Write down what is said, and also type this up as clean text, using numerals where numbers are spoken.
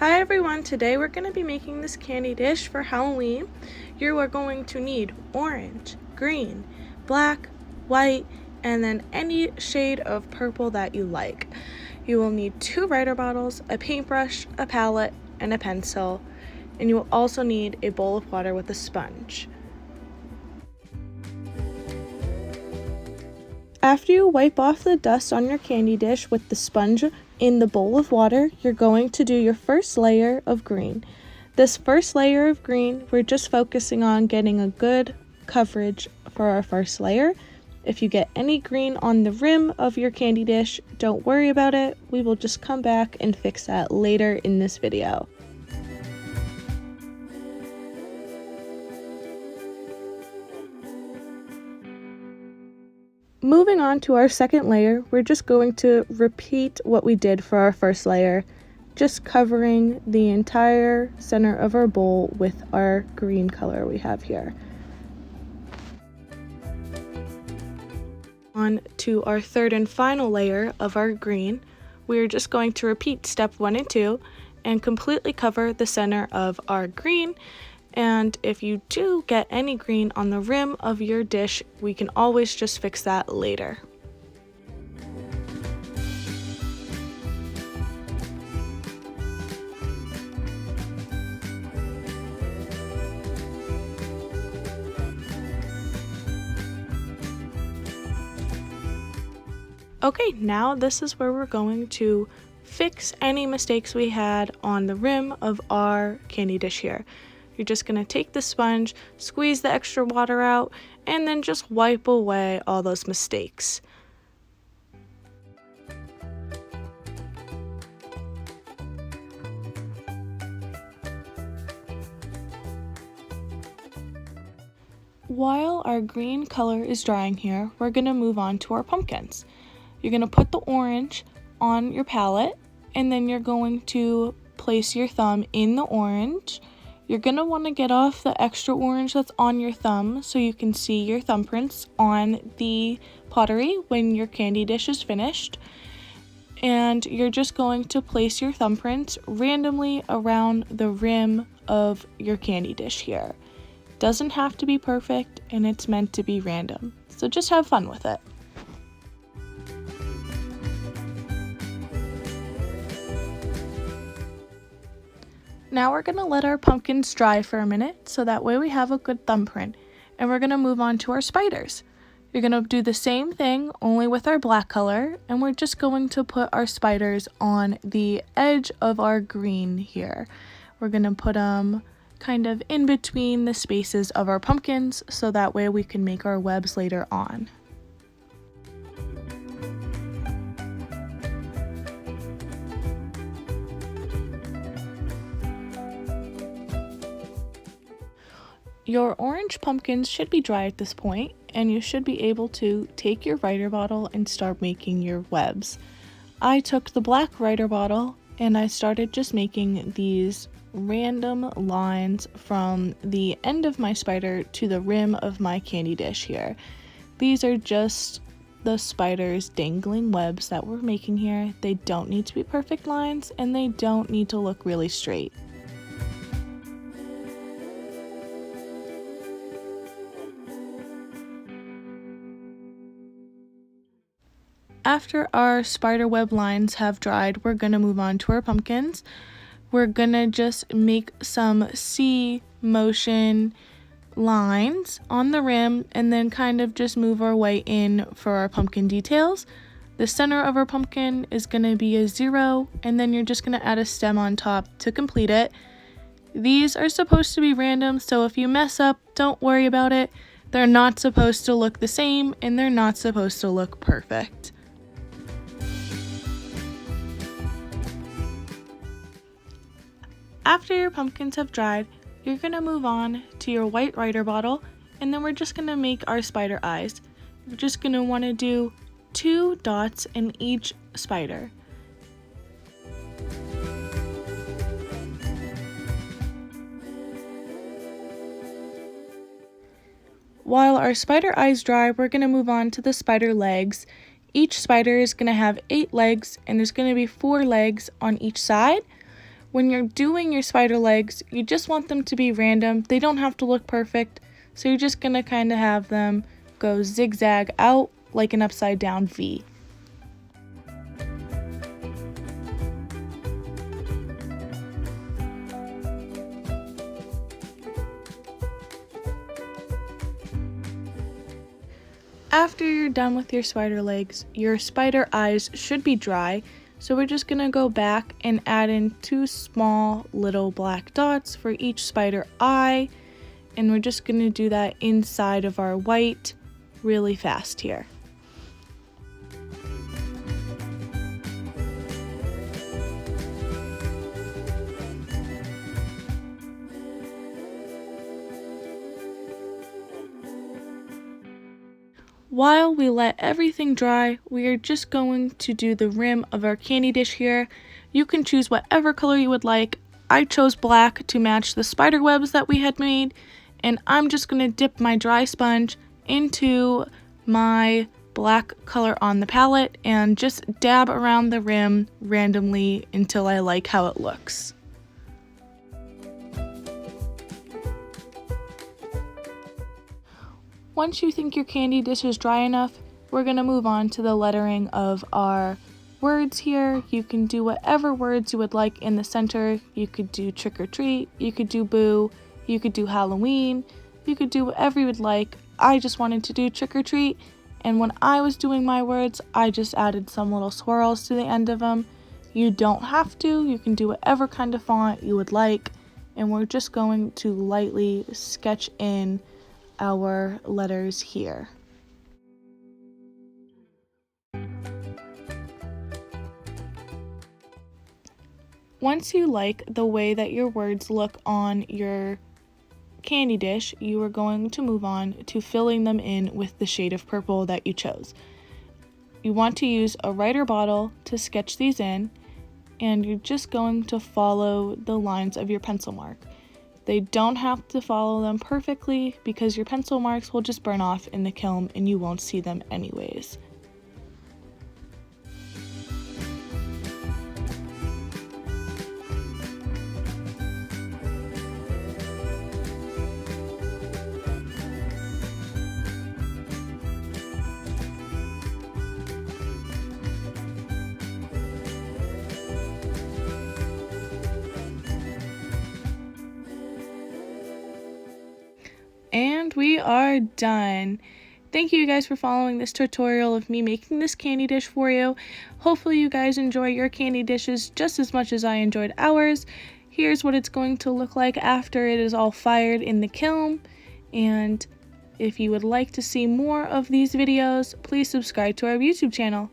Hi everyone, today we're going to be making this candy dish for Halloween. You are going to need orange, green, black, white, and then any shade of purple that you like. You will need 2 Writer bottles, a paintbrush, a palette, and a pencil. And you will also need a bowl of water with a sponge. After you wipe off the dust on your candy dish with the sponge in the bowl of water, you're going to do your first layer of green. This first layer of green, we're just focusing on getting a good coverage for our first layer. If you get any green on the rim of your candy dish, don't worry about it. We will just come back and fix that later in this video. Moving on to our second layer, we're just going to repeat what we did for our first layer, just covering the entire center of our bowl with our green color we have here. On to our third and final layer of our green, we're just going to repeat step 1 and 2 and completely cover the center of our green. And if you do get any green on the rim of your dish, we can always just fix that later. Okay, now this is where we're going to fix any mistakes we had on the rim of our candy dish here. You're just going to take the sponge, squeeze the extra water out, and then just wipe away all those mistakes. While our green color is drying here, we're going to move on to our pumpkins. You're going to put the orange on your palette, and then you're going to place your thumb in the orange. You're going to want to get off the extra orange that's on your thumb so you can see your thumbprints on the pottery when your candy dish is finished. And you're just going to place your thumbprints randomly around the rim of your candy dish here. Doesn't have to be perfect, and it's meant to be random. So just have fun with it. Now we're going to let our pumpkins dry for a minute so that way we have a good thumbprint. And we're going to move on to our spiders. You're going to do the same thing only with our black color, and we're just going to put our spiders on the edge of our green here. We're going to put them kind of in between the spaces of our pumpkins so that way we can make our webs later on. Your orange pumpkins should be dry at this point, and you should be able to take your Writer bottle and start making your webs. I took the black Writer bottle and I started just making these random lines from the end of my spider to the rim of my candy dish here. These are just the spider's dangling webs that we're making here. They don't need to be perfect lines, and they don't need to look really straight. After our spider web lines have dried, we're going to move on to our pumpkins. We're going to just make some C motion lines on the rim and then kind of just move our way in for our pumpkin details. The center of our pumpkin is going to be a 0, and then you're just going to add a stem on top to complete it. These are supposed to be random, so if you mess up, don't worry about it. They're not supposed to look the same, and they're not supposed to look perfect. After your pumpkins have dried, you're going to move on to your white Writer bottle, and then we're just going to make our spider eyes. You're just going to want to do 2 dots in each spider. While our spider eyes dry, we're going to move on to the spider legs. Each spider is going to have 8 legs, and there's going to be 4 legs on each side. When you're doing your spider legs, you just want them to be random. They don't have to look perfect. So you're just gonna kind of have them go zigzag out like an upside down V. After you're done with your spider legs, your spider eyes should be dry. So we're just gonna go back and add in 2 small little black dots for each spider eye. And we're just gonna do that inside of our white really fast here. While we let everything dry, we are just going to do the rim of our candy dish here. You can choose whatever color you would like. I chose black to match the spider webs that we had made, and I'm just going to dip my dry sponge into my black color on the palette and just dab around the rim randomly until I like how it looks. Once you think your candy dish is dry enough, we're going to move on to the lettering of our words here. You can do whatever words you would like in the center. You could do trick or treat, you could do boo, you could do Halloween, you could do whatever you would like. I just wanted to do trick or treat, and when I was doing my words, I just added some little swirls to the end of them. You don't have to, you can do whatever kind of font you would like, and we're just going to lightly sketch in our letters here. Once you like the way that your words look on your candy dish, you are going to move on to filling them in with the shade of purple that you chose. You want to use a writer bottle to sketch these in, and you're just going to follow the lines of your pencil mark. They don't have to follow them perfectly because your pencil marks will just burn off in the kiln and you won't see them anyways. And we are done. Thank you guys for following this tutorial of me making this candy dish for you. Hopefully you guys enjoy your candy dishes just as much as I enjoyed ours. Here's what it's going to look like after it is all fired in the kiln. And if you would like to see more of these videos, please subscribe to our YouTube channel.